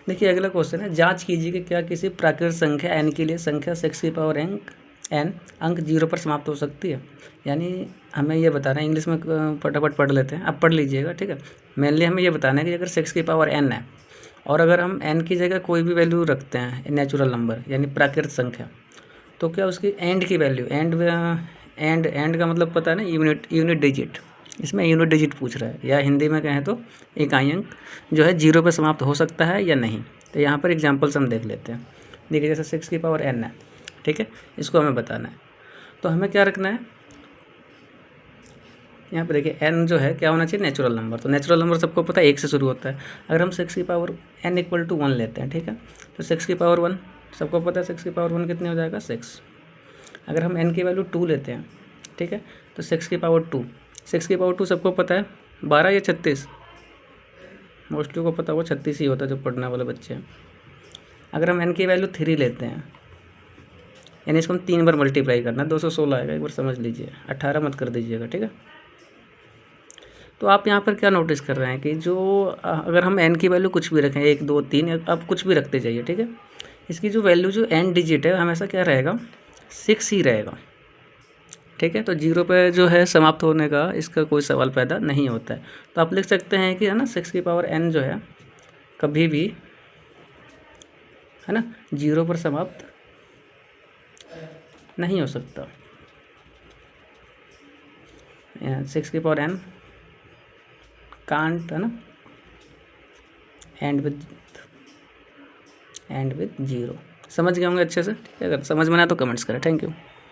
देखिए अगला क्वेश्चन है, जांच कीजिए कि क्या किसी प्राकृत संख्या n के लिए संख्या 6 की पावर n अंक 0 पर समाप्त हो सकती है। यानी हमें ये बताना है, इंग्लिश में फटाफट पढ़ लेते हैं, आप पढ़ लीजिएगा, ठीक है। मेनली हमें ये बताना है कि अगर 6 की पावर n है और अगर हम n की जगह कोई भी वैल्यू रखते हैं नेचुरल नंबर यानी प्राकृत संख्या, तो क्या उसकी एंड की वैल्यू, एंड का मतलब पता है ना, यूनिट डिजिट, इसमें यूनिट डिजिट पूछ रहा है, या हिंदी में कहें तो इकाई अंक जो है 0 पर समाप्त हो सकता है या नहीं। तो यहाँ पर एग्जांपल्स हम देख लेते हैं। देखिए जैसे 6 की पावर n है, ठीक है, इसको हमें बताना है। तो हमें क्या रखना है, यहाँ पर देखिए n जो है क्या होना चाहिए, नेचुरल नंबर। तो नेचुरल नंबर सबको पता है 1 से शुरू होता है। अगर हम 6 की पावर n इक्वल टू 1 लेते हैं, ठीक है, तो 6 की पावर 1 सबको पता है, 6 की पावर 1 कितनी हो जाएगा, 6। अगर हम n की वैल्यू 2 लेते हैं, ठीक है, तो 6 की पावर 2, 6 की पावर 2 सबको पता है 12 या 36, मोस्टली को पता होगा 36 ही होता है जो पढ़ने वाले बच्चे हैं। अगर हम n की वैल्यू 3 लेते हैं, यानी इसको हम 3 बार मल्टीप्लाई करना, 216 आएगा, एक बार समझ लीजिए, 18 मत कर दीजिएगा, ठीक है। तो आप यहाँ पर क्या नोटिस कर रहे हैं कि जो अगर हम n की वैल्यू कुछ भी रखें, 1 2 3, आप कुछ भी रखते जाइए, ठीक है, इसकी जो वैल्यू जो n डिजिट है हमेशा क्या रहेगा, 6 ही रहेगा, ठीक है। तो 0 पे जो है समाप्त होने का इसका कोई सवाल पैदा नहीं होता है। तो आप लिख सकते हैं कि है ना 6 की पावर n जो है कभी भी है ना 0 पर समाप्त नहीं हो सकता। 6 की पावर n कांट, है ना, एंड विद 0। समझ गए होंगे अच्छे से, अगर समझ में ना तो कमेंट्स करें। Thank you.